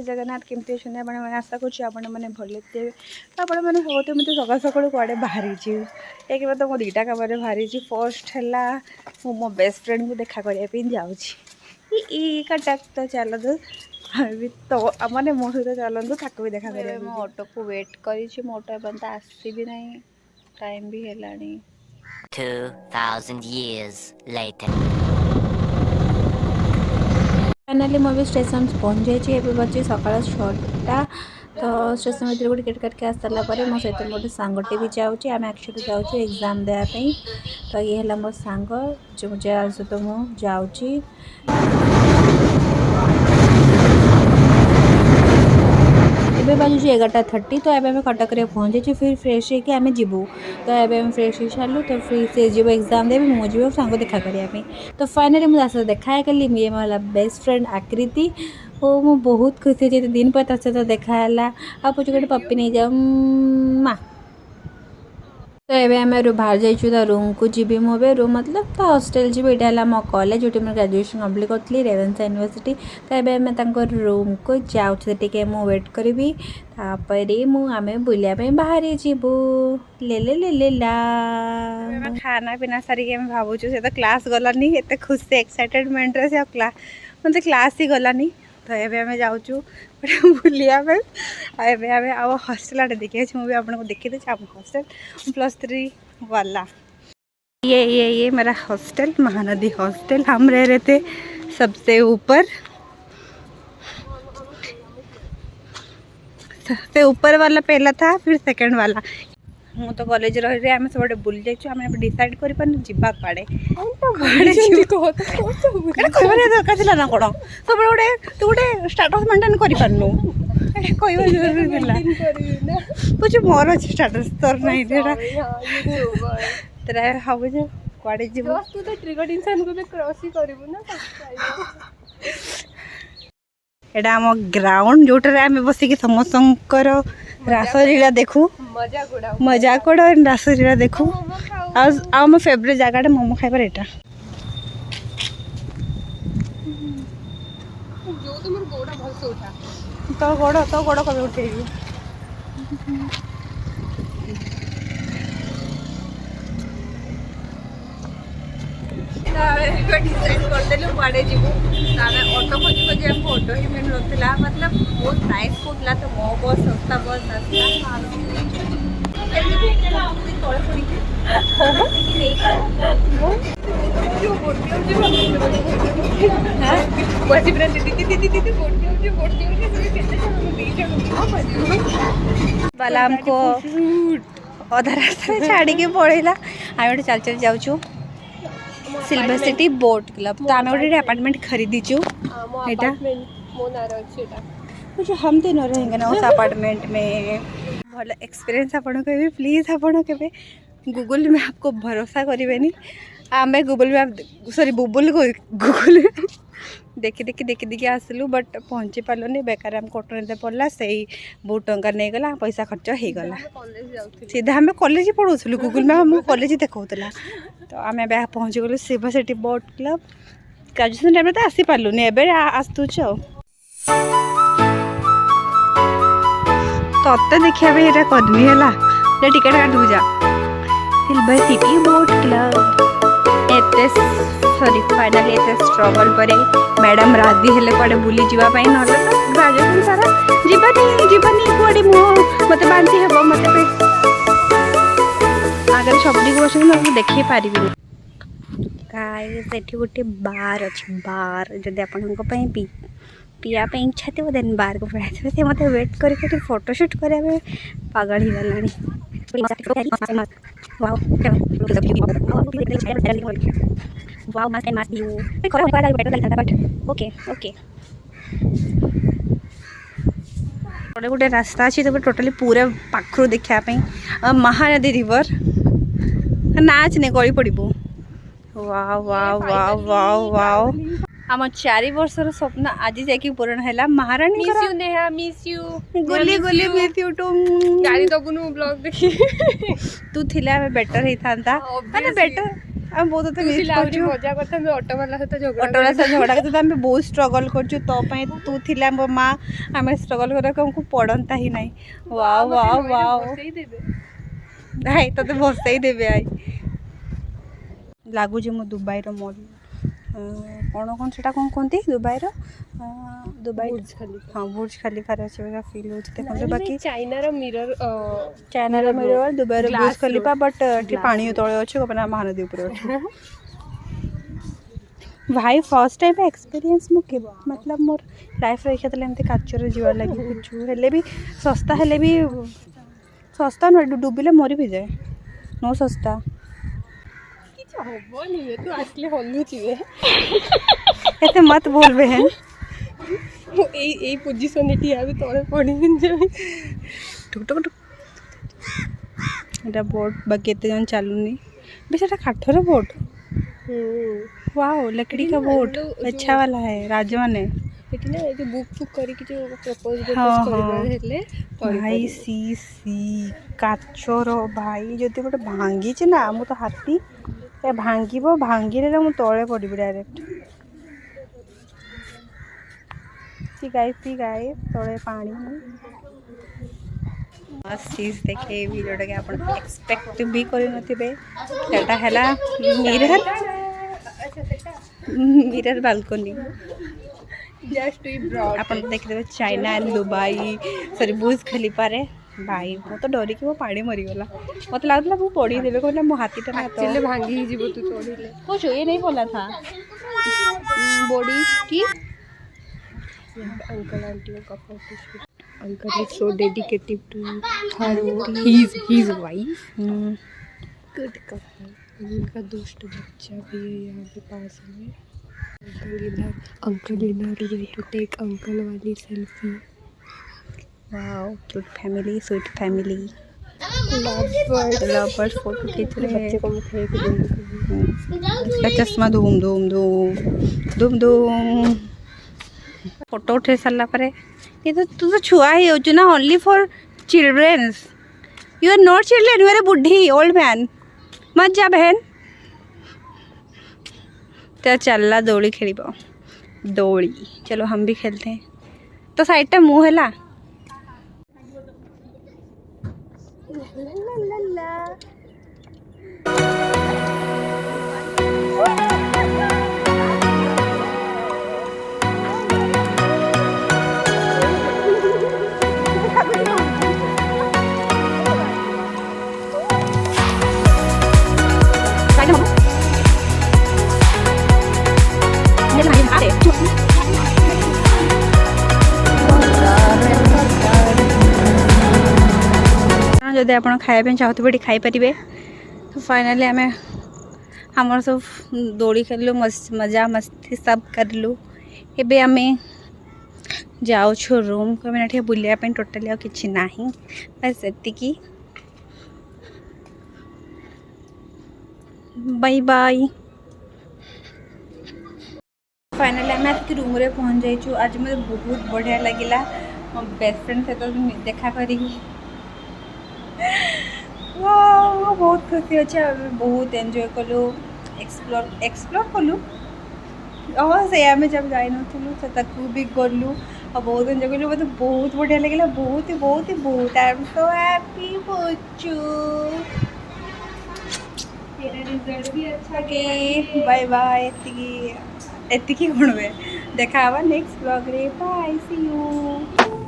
जगन्नाथ केमती अच्छे आप आशा करें भले थे तो आपण मैंने हूँ तो मुझे सका सका कड़े बाहरी एक बार तो मो दुईटा कम बाहरी फर्स्ट है मो बेस्ट फ्रेंड को देखा करने जाऊँगी तो चलो तो मैंने मो सहित चलतु ताक भी देखा करें मो ऑटो को वेट करी मो ऑटो एवं आसी भी ना टाइम भी है 2000 years later फाइनाली मुझे स्टेशन पहुँच जाइए बजे सका 6टा तो स्टेशन भर को टिकेट करके आस सारापर मो सहित गोटे सांगटे भी जाऊँगी आम एक्चुअली जाऊँ एग्जाम देवाई तो ये है मो सांग जो सहित मुझे जाऊँगी एबे बाजू 11:30 तो एबे कटक रे पहुँचे फिर फ्रेश होकर आम जीवु तो एबे फ्रेश हो सारू तो फिर से जीव एग्जाम देवी मुझे जीव सांग देखा करने तो फाइनली मुझे देखा कली ये मोला बेस्ट फ्रेंड आकृति और मु बहुत खुशी थी दिन पर ता सहित देखाला आ पूछे गोटे पप्पी नहीं जाऊँ माँ तो ये आम बाहर जाइए रूम को जी मुझे रूम मतलब तो हॉस्टल जी यहाँ मो कॉलेज जो मैं ग्रेजुएशन कम्प्लीट करी रेवेन्सा यूनिवर्सिटी तो ये रूम को जाऊँ टे मु वेट करी तापर आम बुलाया बाहरी जीवु ले ले ले ले ला खाना पीना सारिक भावुँ से तो क्लास गलानी एत खुशी एक्साइटेडमेंट से मतलब क्लास ही गलानी तो ये आम जाऊँ बुलिया आम हस्टेल आटे देखिए मुझे आपको देखी दूसरी आम हस्टेल +3 वाला ये मेरा हॉस्टल महानदी हॉस्टल हम रह रहे थे सबसे ऊपर वाला पहला था फिर सेकंड वाला मु तो कॉलेज रही आम सब बुली जाइए आम डिसाइड कर जावा कड़े दरकार ना कौन सब गोटे तू गोटे स्टाटस मेंटेन करपारनु कुछ मोर अच्छे स्टाटस तोर नहीं तेरा भाव कड़े जीव एटा आम ग्राउंड जोटर आम बसिक समस्त रासलीला देखू मजा कोड़ रासलीला देखू आम फेवरेट जगह मोमो खाइबार एटा तो गोड़ कभी उठे डिसाइड करदेलु कड़े जीवु ऑटो खोजी खोजी हमको ऑटो ही मिल ना मतलब बहुत नाइस कौला तो मो बस सस्ता बस वाला हमको अधा रास्ता छाड़ी के पड़ेगा आम चल चल जाऊँ सिल्वर सिटी बोट क्लब तो आम गोटे अपार्टमेंट खरीदीचु कुछ हम तीन रहेंगे ना उस अपार्टमेंट में भल एक्सपीरियंस आपको कहे प्लीज आपड़ के गूगल मैप को भरोसा करें आम गूगल मैप सॉरी गूगल देखी देखी आसलु बट पहुँची पार्लुनि बेकार आम कटोनी पड़ला से बहुत टंका नहीं गला पैसा खर्च हो गला सीधा आम कॉलेज पढ़ाऊलु गूगल मैप आमको कॉलेज देखा तो आम पहुँची गलु silver city boat club graduation time तो आसी पार्लुनि एबे आसुच तो देखिए यहाँ करनी है टिकेट काटू जा सिल्वर सिटी बोट क्लब एते सॉरी फाइनली एते स्ट्रगल पर मैडम राजी हेले कड़े बुली जावाई ना तो ग्रेजुएशन सारा जीवानी कड़े मत बांधी हे मत आगे सबटी बस देखी पारि गाइस एठी गोटे बार अच्छे बार जदि आपण पिया इच्छा थी देन बार को पढ़ा थे मत वेट करके फोटोशूट कराया पागल ही गलानी गोटे रास्ता अच्छी तो टोटाली पूरा पाखु देखापी महानदी रिवर नाच नहीं गली पड़ू वाव वाव वाव वाव वाव आम 4 वर्षर स्वप्न आज जाकि पूरण है महाराणी miss you Neha miss you गुली गुली मिस यू टू गाड़ी दबुनु ब्लॉग देखी तू थिला बेटर ही था माने बेटर हम बहुत तो मिस करछु मजा करता मैं ऑटो वाला सहित झगड़ा ऑटो से झगड़ा करते हम बहुत स्ट्रगल करछु तो पई तू थिला मो मां हमें स्ट्रगल करे हमको पड़नता ही नहीं वाओ वाओ वाओ सही देबे नहीं तो बसई ही देबे आई लागू जे मो दुबई रो मॉल कौन कौन सेटा कौन कहती दुबई रो दुबई बुर्ज खलीफा हाँ बुर्ज खलीफा रे से फील होती देखो बाकी चाइना रो मिरर दुबई रो glass Burj Khalifa road. But टी पानी तळे अछि गोपना महानदी ऊपर अछि भाई फर्स्ट टाइम एक्सपीरियंस मु के मतलब मोर लाइफ रे खेतले एमते काचर जीवा लागि कुछु हेले भी सस्ता हेले भी सस्ता न डुबिले मरी भी जाए नो सस्ता हबनी तू आसले हल्लुची ऐसे मत बोल बहन এই পজিশনে টিয়া আমি তଳେ পড়িনি যাই टुक टुक टुक এটা बोट बाकी एते जन चालुनी बे सेटा काठर बोट वाओ लकड़ी का बोट अच्छा वाला है राजवन है এটি না এই যে বুক ফুক করি কিছু প্রপোজ हाँ, করিবার হেলে भाई सी सी काचर भाई जदि गोटे भांगी ना मु तो हाथी भांगीबो भांगिले मु तळे पड़िबी डायरेक्ट सी गाइस तळे पानी चीज देखे भी जोटा कि आप एक्सपेक्ट भी करि नथिबे सेटा हैला मिरर बालकनी जस्ट वी ब्रॉड आप देखिए China and Dubai sorry Burj Khalifa रे भाई मो तो डरी कि वो पानी मरीगला मत लगला वो पड़ी देवे कहला मो हाथीटा ना तो चले भांगी ही जीवो तू चढ़िले कुछ ये नहीं बोला था बॉडी की अंकल आंटी का photo shoot uncle is so dedicated to her he is wife good couple उनका दुष्ट बच्चा भी है यहाँ पे पास में अंकल इधर टू टेक अंकल वाली selfie wow cute family sweet family love lovers photo खींच रहे बच्चे हैं को मैं फेंक दूँगी इसका चश्मा धूम धूम धूम धूम धूम फोटो उठे सारा पर ये तो तू तो छुआ ही हो ना only for children's you are not children you are a बुढ़ी ओल्ड मैन मत जा बहन तो चलला दौड़ी खेल दौड़ी चलो हम भी खेलते हैं तो साइड मुँह है जदि आप खाया चाहते खाईपारे तो फाइनाली आम आमर सब दौड़ी खेलु मजा मस्ती सब करलु एबे आम जाऊँ रूम को मैंने बुलाया टोटाली आ कि ना बस एतिकी बाय बाय फाइनाली आम आज रूम रे पहुँच जाइए आज मुझे बहुत बढ़िया लगिला मो बेस्ट फ्रेंड सहित देखा करी बहुत खुशी अच्छे बहुत एंजॉय कलु एक्सप्लोर कलु हाँ से आम जब जाई नू भी गलु और बहुत एंजॉय कलु मतलब बहुत बढ़िया लगे बहुत ही बहुत ही बहुत आई एम सो हैप्पी बच्चू तेरा रिजल्ट भी अच्छा के बाय बाय एतिकी कौन हुए देखा नेक्स्ट ब्लॉग रे बाय सी यू।